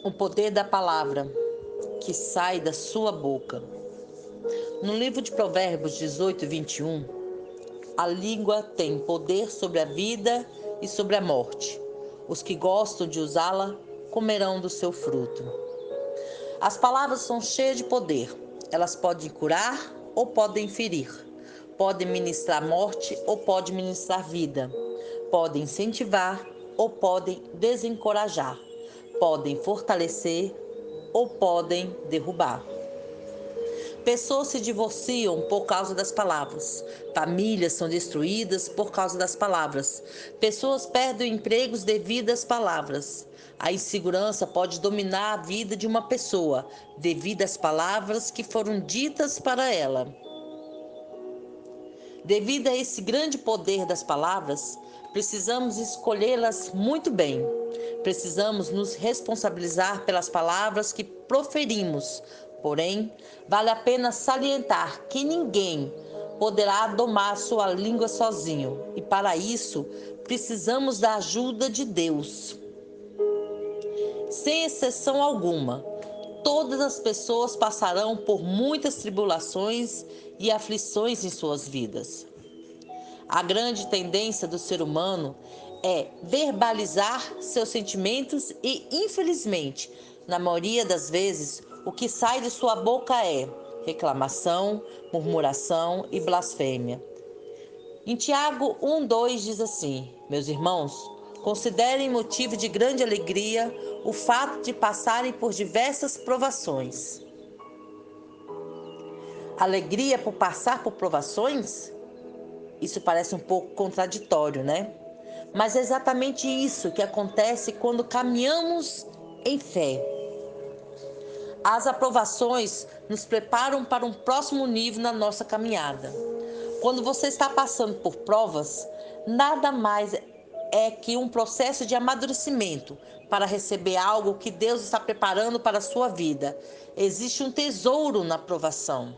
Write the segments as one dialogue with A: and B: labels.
A: O poder da palavra que sai da sua boca. No livro de Provérbios 18:21, a língua tem poder sobre a vida e sobre a morte. Os que gostam de usá-la comerão do seu fruto. As palavras são cheias de poder. Elas podem curar ou podem ferir. Podem ministrar morte ou podem ministrar vida. Podem incentivar ou podem desencorajar. Podem fortalecer ou podem derrubar. Pessoas se divorciam por causa das palavras. Famílias são destruídas por causa das palavras. Pessoas perdem empregos devido às palavras. A insegurança pode dominar a vida de uma pessoa devido às palavras que foram ditas para ela. Devido a esse grande poder das palavras, precisamos escolhê-las muito bem. Precisamos nos responsabilizar pelas palavras que proferimos. Porém, vale a pena salientar que ninguém poderá domar sua língua sozinho. E para isso, precisamos da ajuda de Deus. Sem exceção alguma, todas as pessoas passarão por muitas tribulações e aflições em suas vidas. A grande tendência do ser humano é verbalizar seus sentimentos e, infelizmente, na maioria das vezes, o que sai de sua boca é reclamação, murmuração e blasfêmia. Em Tiago 1:2 diz assim: meus irmãos, considerem motivo de grande alegria o fato de passarem por diversas provações. Alegria por passar por provações? Isso parece um pouco contraditório, né? Mas é exatamente isso que acontece quando caminhamos em fé. As aprovações nos preparam para um próximo nível na nossa caminhada. Quando você está passando por provas, nada mais é que um processo de amadurecimento para receber algo que Deus está preparando para a sua vida. Existe um tesouro na provação.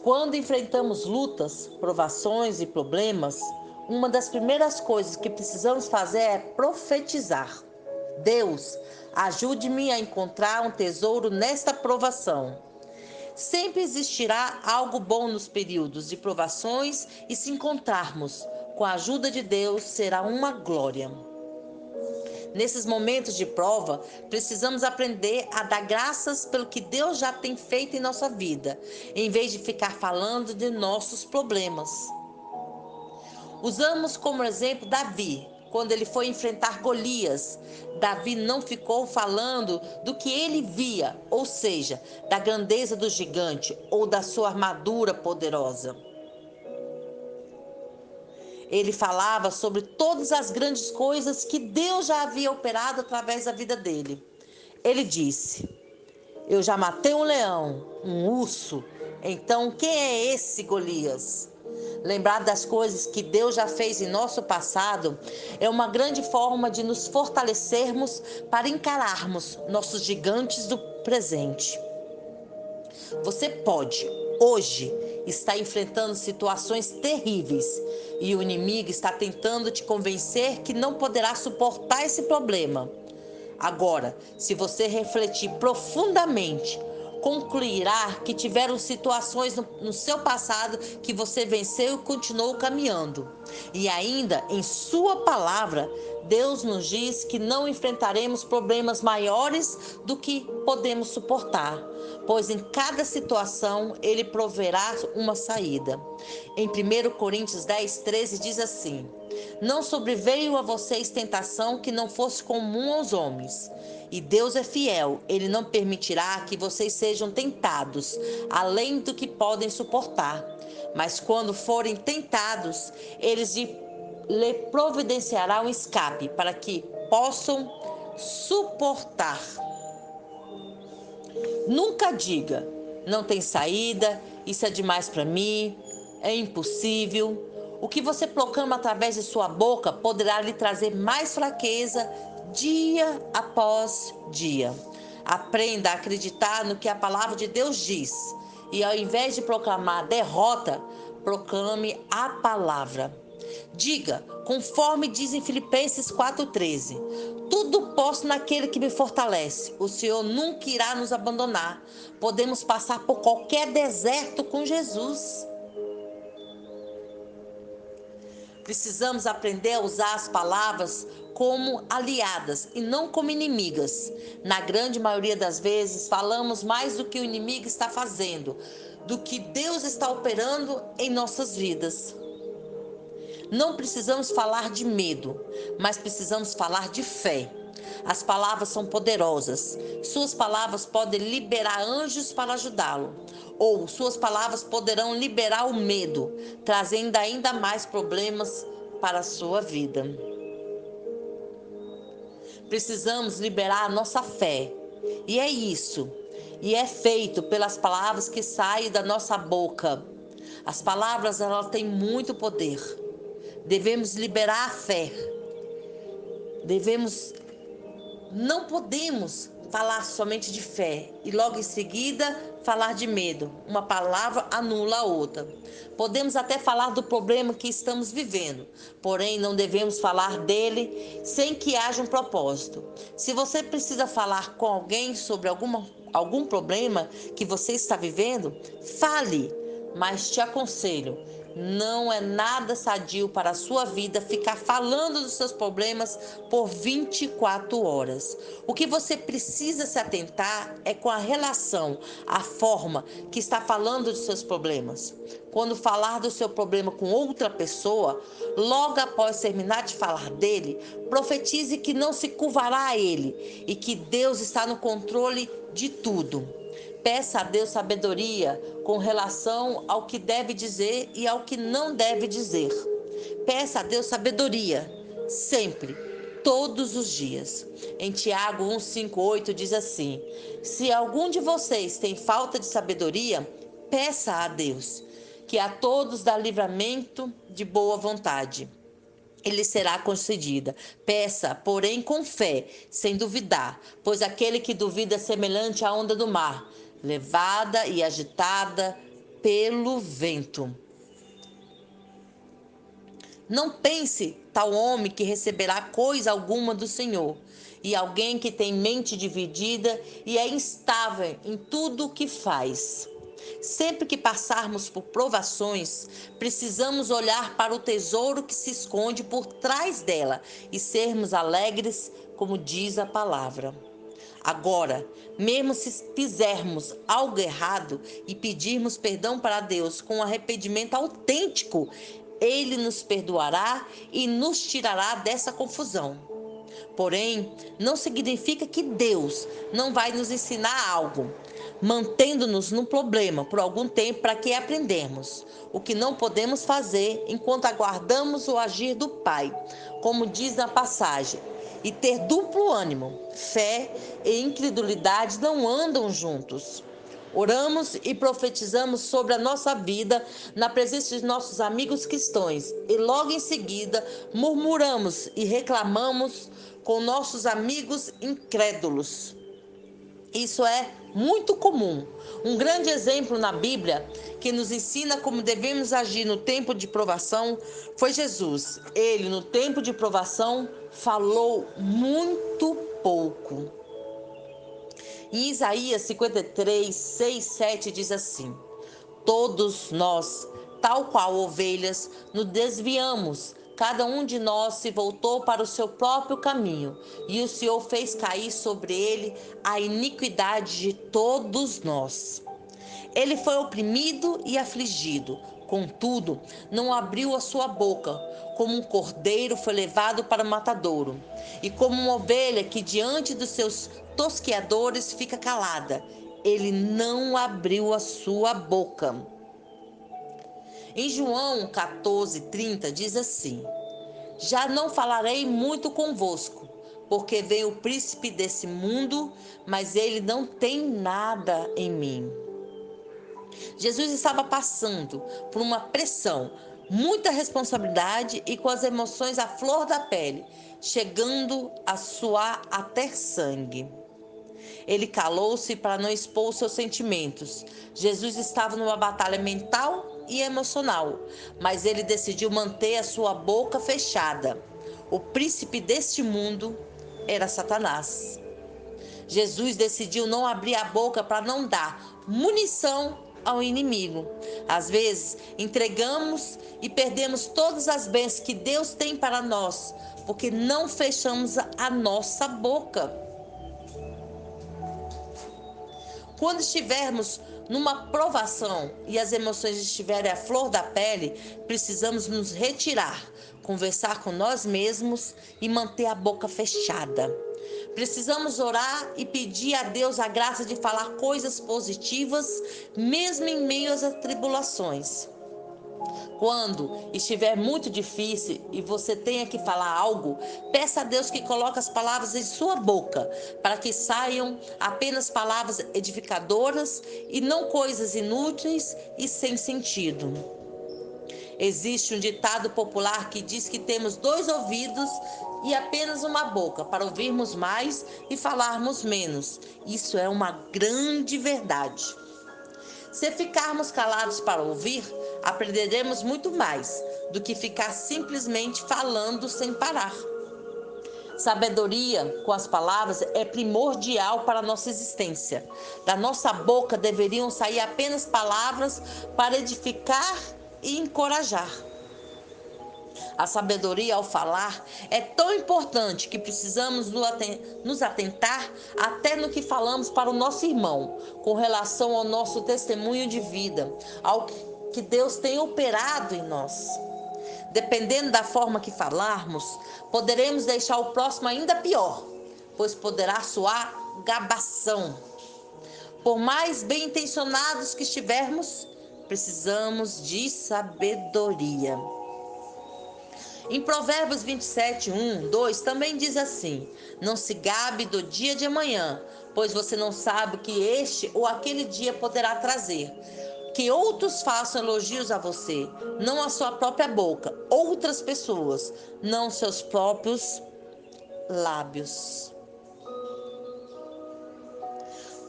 A: Quando enfrentamos lutas, provações e problemas, uma das primeiras coisas que precisamos fazer é profetizar. Deus, ajude-me a encontrar um tesouro nesta provação. Sempre existirá algo bom nos períodos de provações e se encontrarmos com a ajuda de Deus será uma glória. Nesses momentos de prova, precisamos aprender a dar graças pelo que Deus já tem feito em nossa vida, em vez de ficar falando de nossos problemas. Usamos como exemplo Davi. Quando ele foi enfrentar Golias, Davi não ficou falando do que ele via, ou seja, da grandeza do gigante ou da sua armadura poderosa. Ele falava sobre todas as grandes coisas que Deus já havia operado através da vida dele. Ele disse: eu já matei um leão, um urso, então quem é esse Golias? Lembrar das coisas que Deus já fez em nosso passado é uma grande forma de nos fortalecermos para encararmos nossos gigantes do presente. Você pode, hoje, estar enfrentando situações terríveis e o inimigo está tentando te convencer que não poderá suportar esse problema. Agora, se você refletir profundamente, concluirá que tiveram situações no seu passado que você venceu e continuou caminhando. E ainda, em sua palavra, Deus nos diz que não enfrentaremos problemas maiores do que podemos suportar, pois em cada situação Ele proverá uma saída. Em 1 Coríntios 10:13 diz assim: não sobreveio a vocês tentação que não fosse comum aos homens. E Deus é fiel, Ele não permitirá que vocês sejam tentados, além do que podem suportar. Mas quando forem tentados, Ele lhe providenciará um escape, para que possam suportar. Nunca diga, não tem saída, isso é demais para mim, é impossível. O que você proclama através de sua boca poderá lhe trazer mais fraqueza dia após dia. Aprenda a acreditar no que a palavra de Deus diz. E ao invés de proclamar derrota, proclame a palavra. Diga, conforme diz em Filipenses 4,13: tudo posso naquele que me fortalece. O Senhor nunca irá nos abandonar. Podemos passar por qualquer deserto com Jesus. Precisamos aprender a usar as palavras como aliadas e não como inimigas. Na grande maioria das vezes, falamos mais do que o inimigo está fazendo, do que Deus está operando em nossas vidas. Não precisamos falar de medo, mas precisamos falar de fé. As palavras são poderosas. Suas palavras podem liberar anjos para ajudá-lo. Ou suas palavras poderão liberar o medo, trazendo ainda mais problemas para a sua vida. Precisamos liberar a nossa fé. E é isso. E é feito pelas palavras que saem da nossa boca. As palavras, elas têm muito poder. Devemos liberar a fé. Não podemos falar somente de fé e logo em seguida falar de medo. Uma palavra anula a outra. Podemos até falar do problema que estamos vivendo, porém não devemos falar dele sem que haja um propósito. Se você precisa falar com alguém sobre algum problema que você está vivendo, fale, mas te aconselho, não é nada sadio para a sua vida ficar falando dos seus problemas por 24 horas. O que você precisa se atentar é com a relação, a forma que está falando dos seus problemas. Quando falar do seu problema com outra pessoa, logo após terminar de falar dele, profetize que não se curvará a ele e que Deus está no controle de tudo. Peça a Deus sabedoria com relação ao que deve dizer e ao que não deve dizer. Peça a Deus sabedoria, sempre, todos os dias. Em Tiago 1,5,8 diz assim: se algum de vocês tem falta de sabedoria, peça a Deus, que a todos dá livramento de boa vontade. Ele será concedida. Peça, porém, com fé, sem duvidar, pois aquele que duvida é semelhante à onda do mar, levada e agitada pelo vento. Não pense tal homem que receberá coisa alguma do Senhor, e alguém que tem mente dividida e é instável em tudo o que faz. Sempre que passarmos por provações, precisamos olhar para o tesouro que se esconde por trás dela e sermos alegres, como diz a palavra. Agora, mesmo se fizermos algo errado e pedirmos perdão para Deus com um arrependimento autêntico, Ele nos perdoará e nos tirará dessa confusão. Porém, não significa que Deus não vai nos ensinar algo, mantendo-nos no problema por algum tempo para que aprendamos o que não podemos fazer enquanto aguardamos o agir do Pai, como diz na passagem, e ter duplo ânimo. Fé e incredulidade não andam juntos. Oramos e profetizamos sobre a nossa vida na presença de nossos amigos cristãos e logo em seguida murmuramos e reclamamos com nossos amigos incrédulos. Isso é muito comum. Um grande exemplo na Bíblia que nos ensina como devemos agir no tempo de provação foi Jesus. Ele, no tempo de provação, falou muito pouco. Em Isaías 53, 6, 7 diz assim: todos nós, tal qual ovelhas, nos desviamos. Cada um de nós se voltou para o seu próprio caminho, e o Senhor fez cair sobre ele a iniquidade de todos nós. Ele foi oprimido e afligido, contudo, não abriu a sua boca. Como um cordeiro foi levado para o matadouro, e como uma ovelha que diante dos seus tosqueadores fica calada, ele não abriu a sua boca. Em João 14:30 diz assim: já não falarei muito convosco, porque vem o príncipe desse mundo, mas ele não tem nada em mim. Jesus estava passando por uma pressão, muita responsabilidade e com as emoções à flor da pele, chegando a suar até sangue. Ele calou-se para não expor seus sentimentos. Jesus estava numa batalha mental e emocional, mas ele decidiu manter a sua boca fechada. O príncipe deste mundo era Satanás. Jesus decidiu não abrir a boca para não dar munição ao inimigo. Às vezes, entregamos e perdemos todas as bênçãos que Deus tem para nós, porque não fechamos a nossa boca. Quando estivermos numa provação e as emoções estiverem à flor da pele, precisamos nos retirar, conversar com nós mesmos e manter a boca fechada. Precisamos orar e pedir a Deus a graça de falar coisas positivas, mesmo em meio às tribulações. Quando estiver muito difícil e você tenha que falar algo, peça a Deus que coloque as palavras em sua boca, para que saiam apenas palavras edificadoras e não coisas inúteis e sem sentido. Existe um ditado popular que diz que temos 2 ouvidos e apenas uma boca, para ouvirmos mais e falarmos menos. Isso é uma grande verdade. Se ficarmos calados para ouvir, aprenderemos muito mais do que ficar simplesmente falando sem parar. Sabedoria com as palavras é primordial para a nossa existência. Da nossa boca deveriam sair apenas palavras para edificar e encorajar. A sabedoria ao falar é tão importante que precisamos nos atentar até no que falamos para o nosso irmão, com relação ao nosso testemunho de vida, ao que Deus tem operado em nós. Dependendo da forma que falarmos, poderemos deixar o próximo ainda pior, pois poderá soar gabação. Por mais bem intencionados que estivermos, precisamos de sabedoria. Em Provérbios 27, 1, 2, também diz assim: não se gabe do dia de amanhã, pois você não sabe o que este ou aquele dia poderá trazer. Que outros façam elogios a você, não a sua própria boca, outras pessoas, não seus próprios lábios.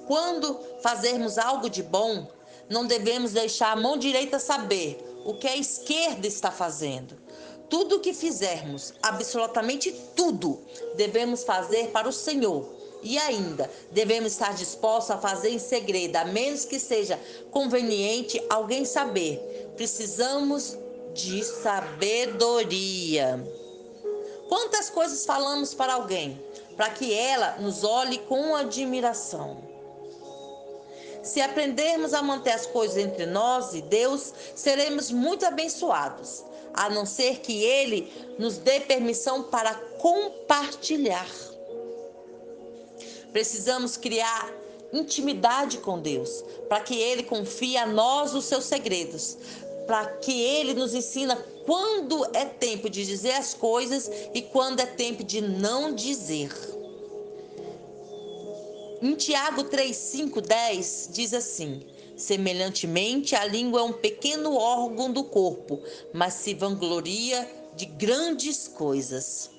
A: Quando fazermos algo de bom, não devemos deixar a mão direita saber o que a esquerda está fazendo. Tudo o que fizermos, absolutamente tudo, devemos fazer para o Senhor. E ainda, devemos estar dispostos a fazer em segredo, a menos que seja conveniente alguém saber. Precisamos de sabedoria. Quantas coisas falamos para alguém, para que ela nos olhe com admiração? Se aprendermos a manter as coisas entre nós e Deus, seremos muito abençoados, a não ser que Ele nos dê permissão para compartilhar. Precisamos criar intimidade com Deus, para que Ele confie a nós os seus segredos, para que Ele nos ensine quando é tempo de dizer as coisas e quando é tempo de não dizer. Em Tiago 3, 5, 10 diz assim: semelhantemente, a língua é um pequeno órgão do corpo, mas se vangloria de grandes coisas.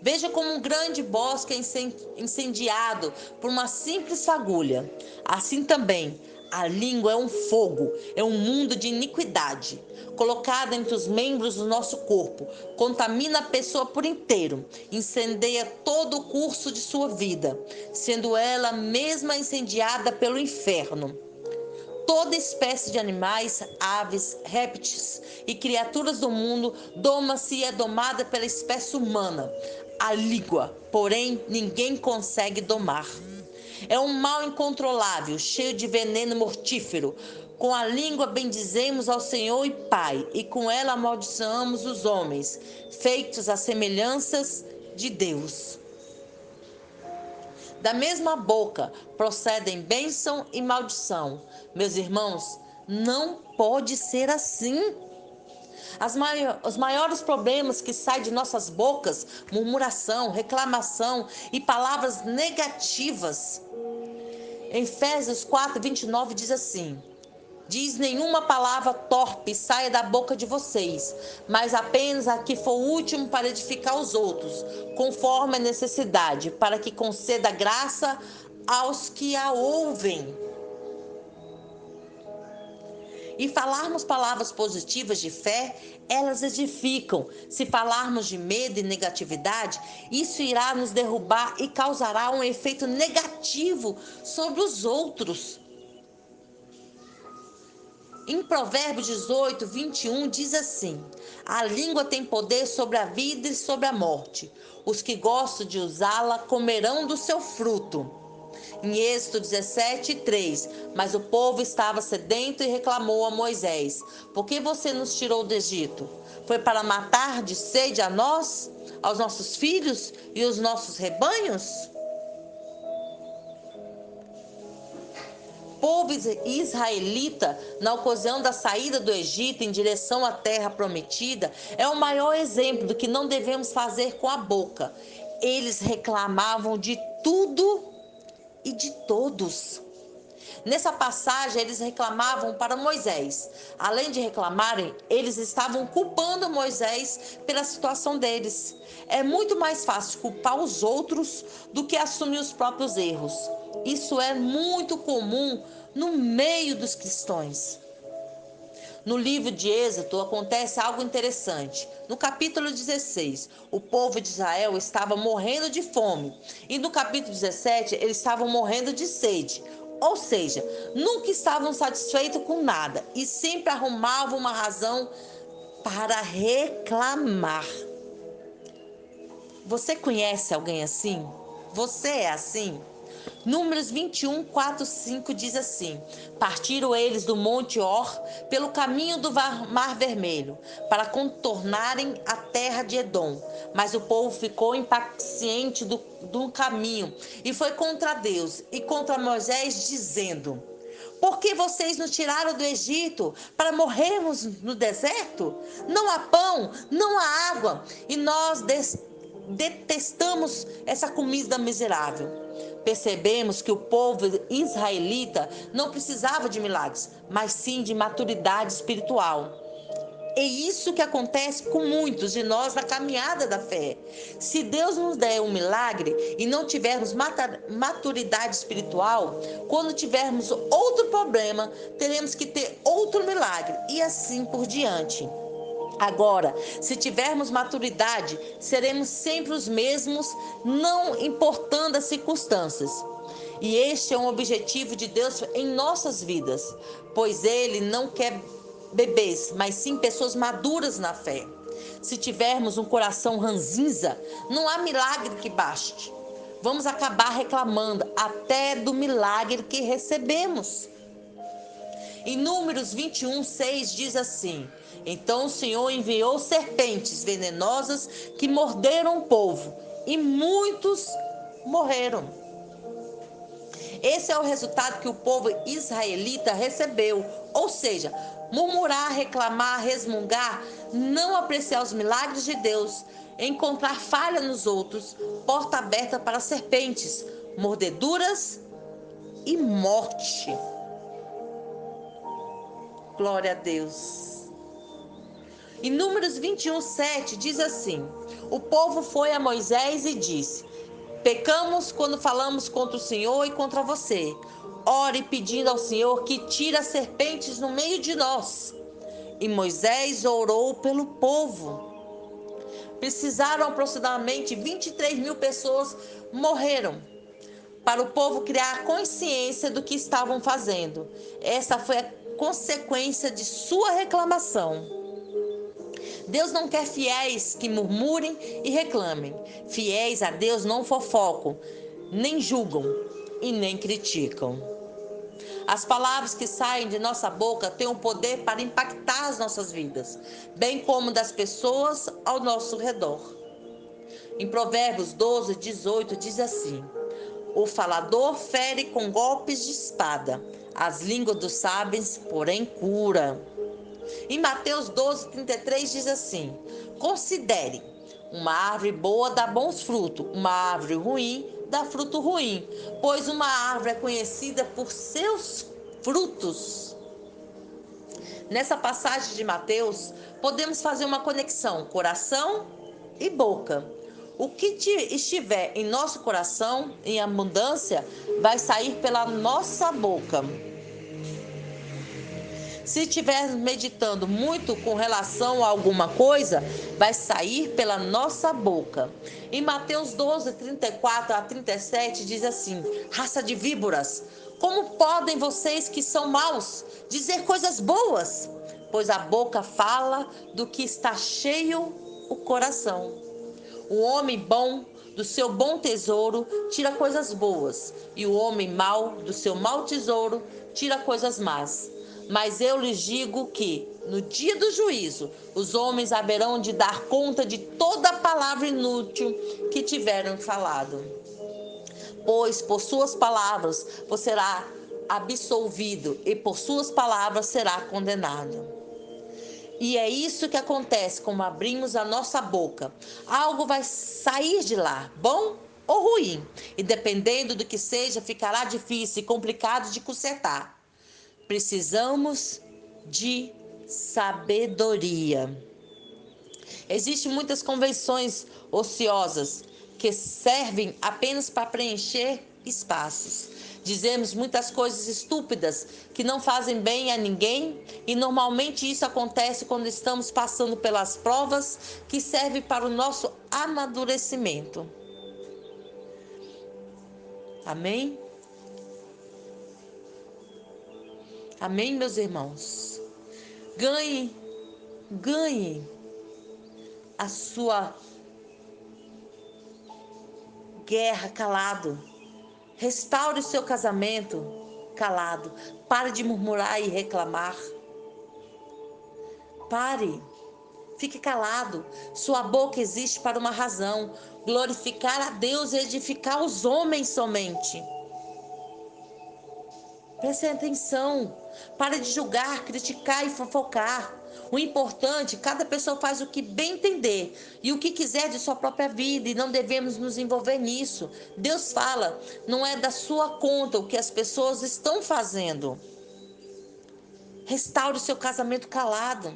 A: Veja como um grande bosque é incendiado por uma simples fagulha. Assim também, a língua é um fogo, é um mundo de iniquidade, colocada entre os membros do nosso corpo, contamina a pessoa por inteiro, incendeia todo o curso de sua vida, sendo ela mesma incendiada pelo inferno. Toda espécie de animais, aves, répteis e criaturas do mundo doma-se e é domada pela espécie humana. A língua, porém, ninguém consegue domar. É um mal incontrolável, cheio de veneno mortífero. Com a língua bendizemos ao Senhor e Pai, e com ela amaldiçoamos os homens, feitos à semelhança de Deus. Da mesma boca procedem bênção e maldição. Meus irmãos, não pode ser assim. Os maiores problemas que saem de nossas bocas, murmuração, reclamação e palavras negativas. Em Efésios 4, 29 diz assim: diz nenhuma palavra torpe saia da boca de vocês, mas apenas a que for útil para edificar os outros, conforme a necessidade, para que conceda graça aos que a ouvem. e falarmos palavras positivas de fé, elas edificam. Se falarmos de medo e negatividade, isso irá nos derrubar e causará um efeito negativo sobre os outros. Em Provérbios 18, 21, diz assim: a língua tem poder sobre a vida e sobre a morte. Os que gostam de usá-la comerão do seu fruto. Em Êxodo 17, 3, mas o povo estava sedento e reclamou a Moisés: por que você nos tirou do Egito? Foi para matar de sede a nós, aos nossos filhos e os nossos rebanhos? O povo israelita, na ocasião da saída do Egito em direção à terra prometida, é o maior exemplo do que não devemos fazer com a boca. Eles reclamavam de tudo e de todos. Nessa passagem, eles reclamavam para Moisés. Além de reclamarem, eles estavam culpando Moisés pela situação deles. É muito mais fácil culpar os outros do que assumir os próprios erros. Isso é muito comum no meio dos cristãos. No livro de Êxodo acontece algo interessante. No capítulo 16, o povo de Israel estava morrendo de fome. E no capítulo 17, eles estavam morrendo de sede. Ou seja, nunca estavam satisfeitos com nada e sempre arrumavam uma razão para reclamar. Você conhece alguém assim? Você é assim? Números 21, 4, 5 diz assim: partiram eles do Monte Or pelo caminho do Mar Vermelho, para contornarem a terra de Edom. Mas o povo ficou impaciente do caminho e foi contra Deus e contra Moisés, dizendo: por que vocês nos tiraram do Egito para morrermos no deserto? Não há pão, não há água, e nós detestamos essa comida miserável. Percebemos que o povo israelita não precisava de milagres, mas sim de maturidade espiritual. É isso que acontece com muitos de nós na caminhada da fé. Se Deus nos der um milagre e não tivermos maturidade espiritual, quando tivermos outro problema, teremos que ter outro milagre e assim por diante. Agora, se tivermos maturidade, seremos sempre os mesmos, não importando as circunstâncias. E este é um objetivo de Deus em nossas vidas, pois Ele não quer bebês, mas sim pessoas maduras na fé. Se tivermos um coração ranzinza, não há milagre que baste. Vamos acabar reclamando até do milagre que recebemos. Em Números 21, 6 diz assim: então o Senhor enviou serpentes venenosas que morderam o povo, e muitos morreram. Esse é o resultado que o povo israelita recebeu, ou seja, murmurar, reclamar, resmungar, não apreciar os milagres de Deus, encontrar falha nos outros, porta aberta para serpentes, mordeduras e morte. Glória a Deus. Em Números 21, 7 diz assim: o povo foi a Moisés e disse: pecamos quando falamos contra o Senhor e contra você. Ore pedindo ao Senhor que tire as serpentes no meio de nós. E Moisés orou pelo povo. Precisaram aproximadamente 23 mil pessoas morreram para o povo criar consciência do que estavam fazendo. Essa foi a consequência de sua reclamação. Deus não quer fiéis que murmurem e reclamem. Fiéis a Deus não fofocam, nem julgam e nem criticam. As palavras que saem de nossa boca têm o poder para impactar as nossas vidas, bem como das pessoas ao nosso redor. Em Provérbios 12, 18 diz assim: o falador fere com golpes de espada, as línguas dos sábios, porém, cura. Em Mateus 12, 33 diz assim: considere, uma árvore boa dá bons frutos, uma árvore ruim dá fruto ruim, pois uma árvore é conhecida por seus frutos. Nessa passagem de Mateus, podemos fazer uma conexão coração e boca. O que estiver em nosso coração, em abundância, vai sair pela nossa boca. Se estivermos meditando muito com relação a alguma coisa, vai sair pela nossa boca. Em Mateus 12, 34 a 37, diz assim: raça de víboras, como podem vocês que são maus dizer coisas boas? Pois a boca fala do que está cheio o coração. O homem bom do seu bom tesouro tira coisas boas, e o homem mau do seu mau tesouro tira coisas más. Mas eu lhes digo que, no dia do juízo, os homens haverão de dar conta de toda a palavra inútil que tiveram falado. Pois por suas palavras você será absolvido, e por suas palavras será condenado. E é isso que acontece quando abrimos a nossa boca. Algo vai sair de lá, bom ou ruim. E dependendo do que seja, ficará difícil e complicado de consertar. Precisamos de sabedoria. Existem muitas convenções ociosas que servem apenas para preencher espaços. Dizemos muitas coisas estúpidas que não fazem bem a ninguém, e normalmente isso acontece quando estamos passando pelas provas que servem para o nosso amadurecimento. Amém? Amém, meus irmãos? Ganhe a sua guerra calado. Restaure o seu casamento calado. Pare de murmurar e reclamar. Pare. Fique calado. Sua boca existe para uma razão: glorificar a Deus e edificar os homens somente. Preste atenção. Pare de julgar, criticar e fofocar. O importante, cada pessoa faz o que bem entender e o que quiser de sua própria vida, e não devemos nos envolver nisso. Deus fala, não é da sua conta o que as pessoas estão fazendo. Restaure o seu casamento calado.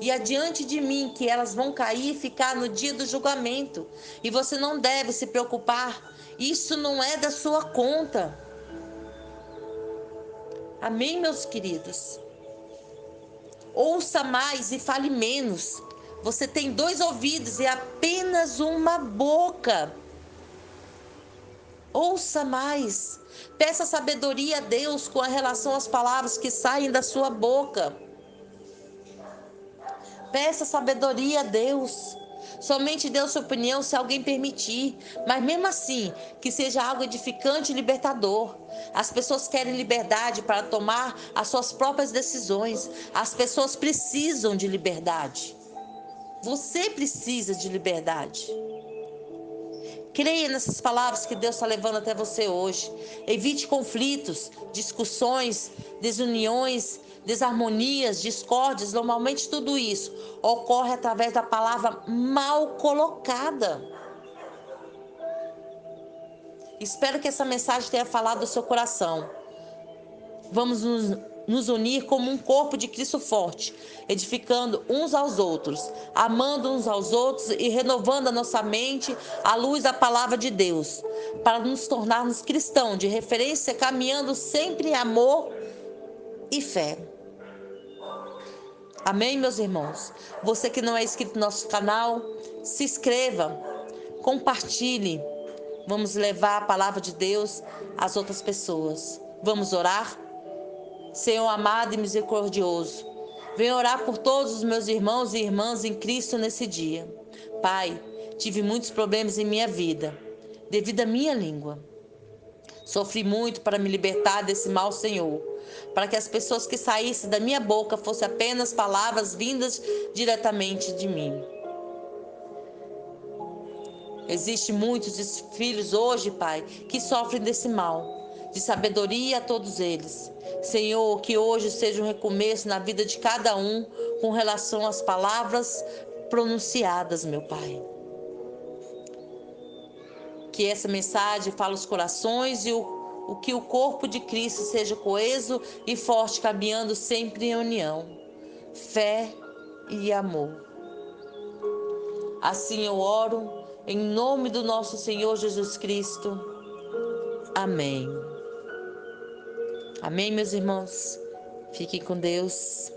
A: E adiante de mim que elas vão cair e ficar no dia do julgamento. E você não deve se preocupar. Isso não é da sua conta. Amém, meus queridos? Ouça mais e fale menos. Você tem 2 ouvidos e apenas uma boca. Ouça mais. Peça sabedoria a Deus com relação às palavras que saem da sua boca. Peça sabedoria a Deus. Somente dê sua opinião se alguém permitir, mas mesmo assim, que seja algo edificante e libertador. As pessoas querem liberdade para tomar as suas próprias decisões. As pessoas precisam de liberdade. Você precisa de liberdade. Creia nessas palavras que Deus está levando até você hoje. Evite conflitos, discussões, desuniões, desarmonias, discórdias. Normalmente tudo isso ocorre através da palavra mal colocada. Espero que essa mensagem tenha falado do seu coração. Vamos nos unir como um corpo de Cristo forte, edificando uns aos outros, amando uns aos outros e renovando a nossa mente à luz da palavra de Deus, para nos tornarmos cristãos de referência, caminhando sempre em amor e fé. Amém, meus irmãos? Você que não é inscrito no nosso canal, se inscreva, compartilhe. Vamos levar a palavra de Deus às outras pessoas. Vamos orar? Senhor amado e misericordioso, venho orar por todos os meus irmãos e irmãs em Cristo nesse dia. Pai, tive muitos problemas em minha vida, devido à minha língua. Sofri muito para me libertar desse mal, Senhor, para que as pessoas que saíssem da minha boca fossem apenas palavras vindas diretamente de mim. Existem muitos filhos hoje, Pai, que sofrem desse mal. De sabedoria a todos eles. Senhor, que hoje seja um recomeço na vida de cada um com relação às palavras pronunciadas, meu Pai. Que essa mensagem fale os corações e que o corpo de Cristo seja coeso e forte, caminhando sempre em união, fé e amor. Assim eu oro, em nome do nosso Senhor Jesus Cristo. Amém. Amém, meus irmãos? Fiquem com Deus.